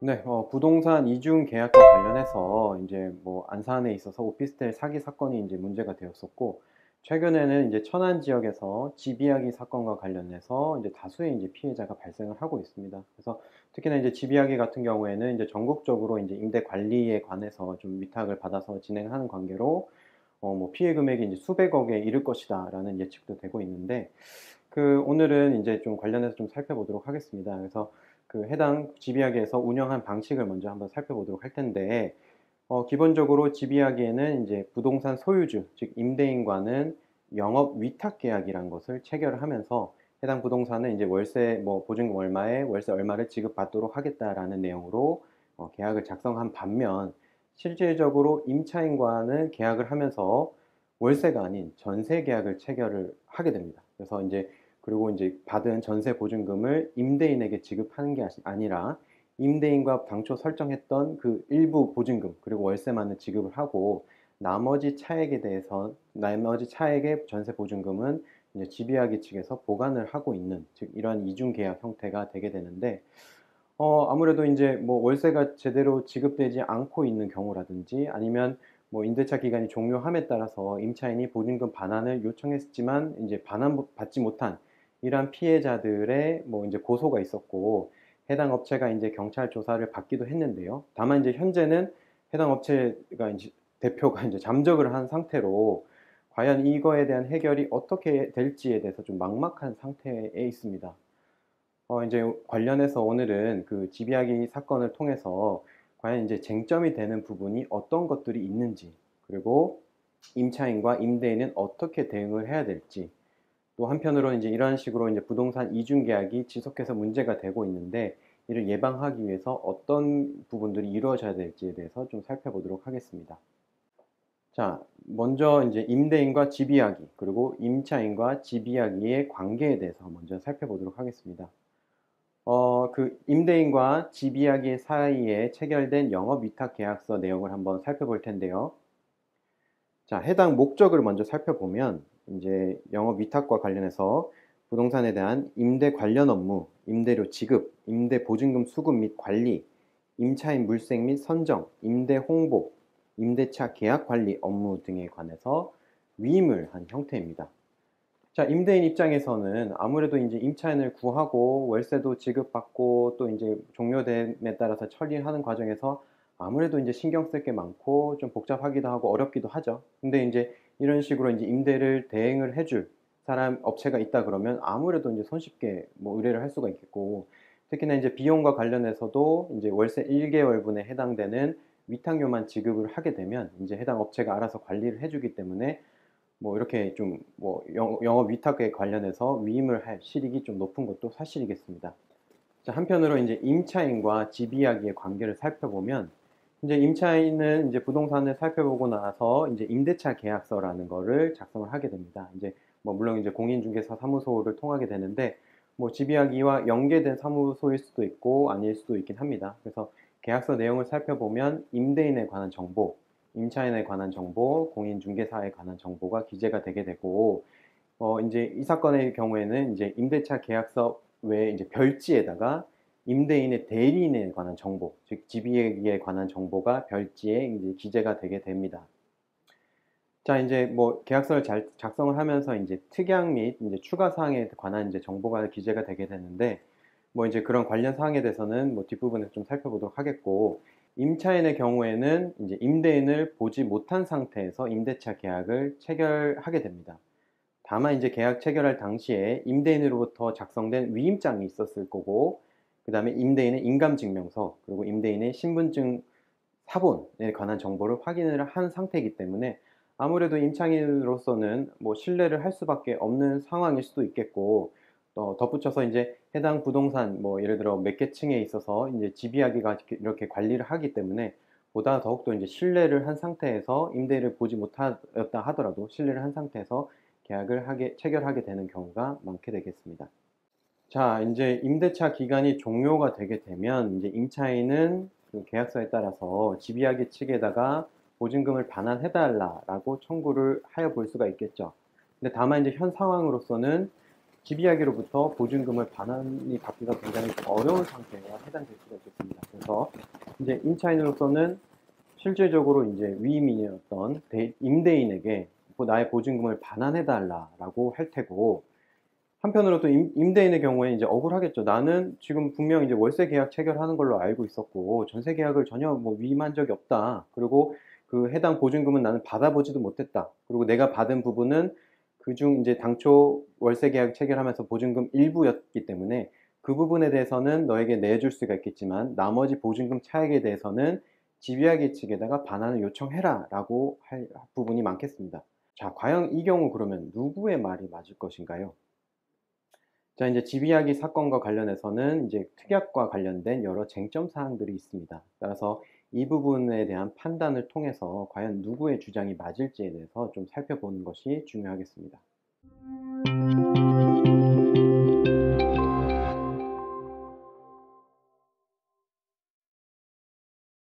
네, 부동산 이중 계약과 관련해서 이제 뭐 안산에 있어서 오피스텔 사기 사건이 이제 문제가 되었었고, 최근에는 이제 천안 지역에서 집 이야기 사건과 관련해서 이제 다수의 이제 피해자가 발생을 하고 있습니다. 그래서 특히나 이제 집 이야기 같은 경우에는 이제 전국적으로 이제 임대 관리에 관해서 좀 위탁을 받아서 진행하는 관계로 뭐 피해 금액이 이제 수백억에 이를 것이다라는 예측도 되고 있는데, 오늘은 이제 좀 관련해서 좀 살펴보도록 하겠습니다. 그래서 해당 집이야기에서 운영한 방식을 먼저 한번 살펴보도록 할 텐데, 기본적으로 집이야기에는 이제 부동산 소유주, 즉 임대인과는 영업 위탁 계약이라는 것을 체결을 하면서 해당 부동산은 이제 월세 뭐 보증금 얼마에 월세 얼마를 지급받도록 하겠다라는 내용으로 계약을 작성한 반면, 실질적으로 임차인과는 계약을 하면서 월세가 아닌 전세 계약을 체결을 하게 됩니다. 그래서 이제 그리고 이제 받은 전세 보증금을 임대인에게 지급하는 게 아니라 임대인과 당초 설정했던 그 일부 보증금 그리고 월세만을 지급을 하고, 나머지 차액의 전세 보증금은 이제 집이야기 측에서 보관을 하고 있는, 즉 이러한 이중 계약 형태가 되게 되는데, 아무래도 이제 뭐 월세가 제대로 지급되지 않고 있는 경우라든지, 아니면 뭐 임대차 기간이 종료함에 따라서 임차인이 보증금 반환을 요청했지만 이제 받지 못한 이러한 피해자들의 뭐 이제 고소가 있었고, 해당 업체가 이제 경찰 조사를 받기도 했는데요. 다만 이제 현재는 해당 업체가 이제 대표가 이제 잠적을 한 상태로, 과연 이거에 대한 해결이 어떻게 될지에 대해서 좀 막막한 상태에 있습니다. 이제 관련해서 오늘은 그 집이야기 사건을 통해서 과연 이제 쟁점이 되는 부분이 어떤 것들이 있는지, 그리고 임차인과 임대인은 어떻게 대응을 해야 될지, 또 한편으로는 이제 이런 식으로 이제 부동산 이중 계약이 지속해서 문제가 되고 있는데, 이를 예방하기 위해서 어떤 부분들이 이루어져야 될지에 대해서 좀 살펴보도록 하겠습니다. 자, 먼저 이제 임대인과 집 이야기, 그리고 임차인과 집 이야기의 관계에 대해서 먼저 살펴보도록 하겠습니다. 임대인과 집 이야기 사이에 체결된 영업위탁 계약서 내용을 한번 살펴볼 텐데요. 자, 해당 목적을 먼저 살펴보면, 이제 영업위탁과 관련해서 부동산에 대한 임대 관련 업무, 임대료 지급, 임대 보증금 수급 및 관리, 임차인 물색 및 선정, 임대 홍보, 임대차 계약 관리 업무 등에 관해서 위임을 한 형태입니다. 자, 임대인 입장에서는 아무래도 이제 임차인을 구하고 월세도 지급받고 또 이제 종료됨에 따라서 처리하는 과정에서 아무래도 이제 신경 쓸 게 많고 좀 복잡하기도 하고 어렵기도 하죠. 근데 이제 이런 식으로 이제 임대를 대행을 해줄 업체가 있다 그러면 아무래도 이제 손쉽게 뭐 의뢰를 할 수가 있겠고, 특히나 이제 비용과 관련해서도 이제 월세 1개월분에 해당되는 위탁료만 지급을 하게 되면 이제 해당 업체가 알아서 관리를 해주기 때문에, 뭐 이렇게 좀 뭐 영업 위탁에 관련해서 위임을 할 실익이 좀 높은 것도 사실이겠습니다. 자, 한편으로 이제 임차인과 집 이야기의 관계를 살펴보면, 이제 임차인은 이제 부동산을 살펴보고 나서 이제 임대차 계약서라는 거를 작성을 하게 됩니다. 이제 뭐 물론 이제 공인중개사 사무소를 통하게 되는데, 뭐 집 이야기와 연계된 사무소일 수도 있고 아닐 수도 있긴 합니다. 그래서 계약서 내용을 살펴보면 임대인에 관한 정보, 임차인에 관한 정보, 공인중개사에 관한 정보가 기재가 되게 되고, 이제 이 사건의 경우에는 이제 임대차 계약서 외에 이제 별지에다가 임대인의 대리인에 관한 정보, 즉 집이에 관한 정보가 별지에 이제 기재가 되게 됩니다. 자, 이제 뭐 계약서를 잘 작성을 하면서 이제 특약 및 이제 추가 사항에 관한 이제 정보가 기재가 되게 되는데, 뭐 이제 그런 관련 사항에 대해서는 뭐 뒷부분에서 좀 살펴보도록 하겠고, 임차인의 경우에는 이제 임대인을 보지 못한 상태에서 임대차 계약을 체결하게 됩니다. 다만 이제 계약 체결할 당시에 임대인으로부터 작성된 위임장이 있었을 거고, 그 다음에 임대인의 인감증명서, 그리고 임대인의 신분증 사본에 관한 정보를 확인을 한 상태이기 때문에 아무래도 임차인으로서는 뭐 신뢰를 할 수밖에 없는 상황일 수도 있겠고, 또 덧붙여서 이제 해당 부동산 뭐 예를 들어 몇 개 층에 있어서 이제 집이야기가 이렇게 관리를 하기 때문에 보다 더욱더 이제 신뢰를 한 상태에서 임대를 보지 못하였다 하더라도 신뢰를 한 상태에서 체결하게 되는 경우가 많게 되겠습니다. 자, 이제 임대차 기간이 종료가 되게 되면 이제 임차인은 그 계약서에 따라서 집이야기 측에다가 보증금을 반환해달라라고 청구를 하여 볼 수가 있겠죠. 근데 다만 이제 현 상황으로서는 집이야기로부터 보증금을 반환이 받기가 굉장히 어려운 상태가 해당될 수가 있겠습니다. 그래서 이제 임차인으로서는 실질적으로 이제 위임이었던 임대인에게 나의 보증금을 반환해달라라고 할 테고, 한편으로 또 임대인의 경우에 이제 억울하겠죠. 나는 지금 분명 이제 월세 계약 체결하는 걸로 알고 있었고, 전세 계약을 전혀 뭐 위임한 적이 없다. 그리고 그 해당 보증금은 나는 받아보지도 못했다. 그리고 내가 받은 부분은 그중 이제 당초 월세 계약 체결하면서 보증금 일부였기 때문에 그 부분에 대해서는 너에게 내줄 수가 있겠지만 나머지 보증금 차액에 대해서는 집이야기 측에다가 반환을 요청해라 라고 할 부분이 많겠습니다. 자, 과연 이 경우 그러면 누구의 말이 맞을 것인가요? 자, 이제 집이야기 사건과 관련해서는 이제 특약과 관련된 여러 쟁점 사항들이 있습니다. 따라서 이 부분에 대한 판단을 통해서 과연 누구의 주장이 맞을지에 대해서 좀 살펴보는 것이 중요하겠습니다.